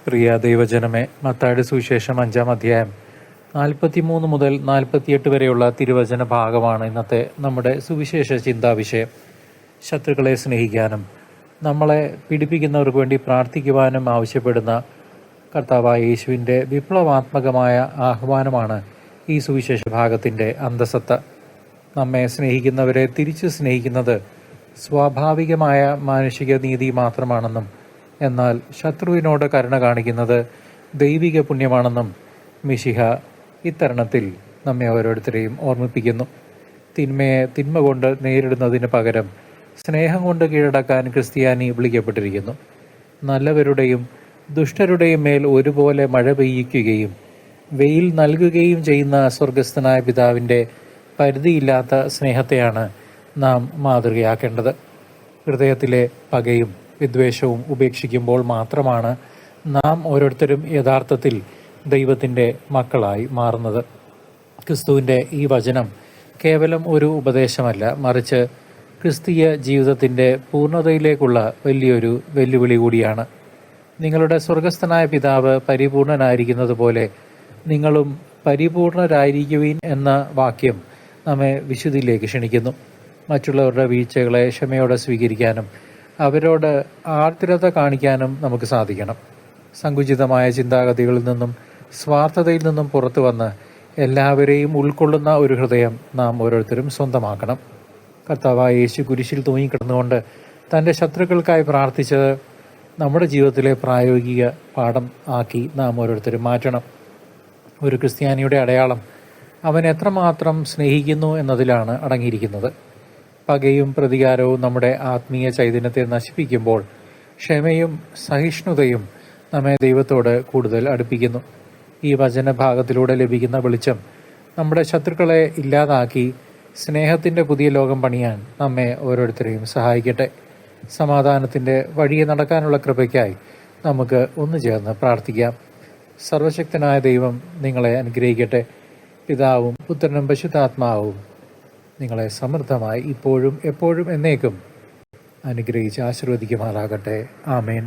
പ്രിയ ദൈവജനമേ, മത്തായിയുടെ സുവിശേഷം 5-ാം അധ്യായം 43 മുതൽ 48 വരെയുള്ള തിരുവചന ഭാഗമാണ് ഇന്നത്തെ നമ്മുടെ സുവിശേഷ ചിന്താവിഷയം. ശത്രുക്കളെ സ്നേഹിക്കാനും നമ്മളെ പീഡിപ്പിക്കുന്നവർക്ക് വേണ്ടി പ്രാർത്ഥിക്കുവാനും ആവശ്യപ്പെടുന്ന കർത്താവായ യേശുവിൻ്റെ വിപ്ലവാത്മകമായ ആഹ്വാനമാണ് ഈ സുവിശേഷ ഭാഗത്തിൻ്റെ അന്തസത്ത. നമ്മെ സ്നേഹിക്കുന്നവരെ തിരിച്ചു സ്നേഹിക്കുന്നത് സ്വാഭാവികമായ മാനുഷിക നീതി മാത്രമാണെന്നും എന്നാൽ ശത്രുവിനോട് കരുണ കാണിക്കുന്നത് ദൈവിക പുണ്യമാണെന്നും മിശിഹ ഇത്തരണത്തിൽ നമ്മെ ഓരോരുത്തരെയും ഓർമ്മിപ്പിക്കുന്നു. തിന്മയെ തിന്മ കൊണ്ട് നേരിടുന്നതിന് പകരം സ്നേഹം കൊണ്ട് കീഴടക്കാൻ ക്രിസ്ത്യാനി വിളിക്കപ്പെട്ടിരിക്കുന്നു. നല്ലവരുടെയും ദുഷ്ടരുടെയും മേൽ ഒരുപോലെ മഴ പെയ്യിക്കുകയും വെയിൽ നൽകുകയും ചെയ്യുന്ന സ്വർഗസ്ഥനായ പിതാവിൻ്റെ പരിധിയില്ലാത്ത സ്നേഹത്തെയാണ് നാം മാതൃകയാക്കേണ്ടത്. ഹൃദയത്തിലെ പകയും വിദ്വേഷവും ഉപേക്ഷിക്കുമ്പോൾ മാത്രമാണ് നാം ഓരോരുത്തരും യഥാർത്ഥത്തിൽ ദൈവത്തിൻ്റെ മക്കളായി മാറുന്നത്. ക്രിസ്തുവിൻ്റെ ഈ വചനം കേവലം ഒരു ഉപദേശമല്ല, മറിച്ച് ക്രിസ്തീയ ജീവിതത്തിൻ്റെ പൂർണ്ണതയിലേക്കുള്ള വലിയൊരു വെല്ലുവിളി കൂടിയാണ്. നിങ്ങളുടെ സ്വർഗസ്ഥനായ പിതാവ് പരിപൂർണനായിരിക്കുന്നത് പോലെ നിങ്ങളും പരിപൂർണരായിരിക്കുവിൻ എന്ന വാക്യം നമ്മെ വിശുദ്ധിയിലേക്ക് ക്ഷണിക്കുന്നു. മറ്റുള്ളവരുടെ വീഴ്ചകളെ ക്ഷമയോടെ സ്വീകരിക്കാനും അവരോട് ആർദ്രത കാണിക്കാനും നമുക്ക് സാധിക്കണം. സങ്കുചിതമായ ചിന്താഗതികളിൽ നിന്നും സ്വാർത്ഥതയിൽ നിന്നും പുറത്തു വന്ന് എല്ലാവരെയും ഉൾക്കൊള്ളുന്ന ഒരു ഹൃദയം നാം ഓരോരുത്തരും സ്വന്തമാക്കണം. കർത്താവായ യേശു കുരിശിൽ തൂങ്ങിക്കിടന്നുകൊണ്ട് തൻ്റെ ശത്രുക്കൾക്കായി പ്രാർത്ഥിച്ചത് നമ്മുടെ ജീവിതത്തിലെ പ്രായോഗിക പാഠം ആക്കി നാം ഓരോരുത്തരും മാറ്റണം. ഒരു ക്രിസ്ത്യാനിയുടെ അടയാളം അവൻ എത്രമാത്രം സ്നേഹിക്കുന്നു എന്നതിലാണ് അടങ്ങിയിരിക്കുന്നത്. പകയും പ്രതികാരവും നമ്മുടെ ആത്മീയ ചൈതന്യത്തെ നശിപ്പിക്കുമ്പോൾ ക്ഷമയും സഹിഷ്ണുതയും നമ്മെ ദൈവത്തോട് കൂടുതൽ അടുപ്പിക്കുന്നു. ഈ വചനഭാഗത്തിലൂടെ ലഭിക്കുന്ന വെളിച്ചം നമ്മുടെ ശത്രുക്കളെ ഇല്ലാതാക്കി സ്നേഹത്തിൻ്റെ പുതിയ ലോകം പണിയാൻ നമ്മെ ഓരോരുത്തരെയും സഹായിക്കട്ടെ. സമാധാനത്തിൻ്റെ വഴിയെ നടക്കാനുള്ള കൃപയ്ക്കായി നമുക്ക് ഒന്നു ചേർന്ന് പ്രാർത്ഥിക്കാം. സർവശക്തനായ ദൈവം നിങ്ങളെ അനുഗ്രഹിക്കട്ടെ. പിതാവും പുത്രനും പരിശുദ്ധാത്മാവും നിങ്ങളെ സമൃദ്ധമായി ഇപ്പോഴും എപ്പോഴും എന്നേക്കും അനുഗ്രഹിച്ച് ആശീർവദിക്കുമാറാകട്ടെ. ആമേൻ.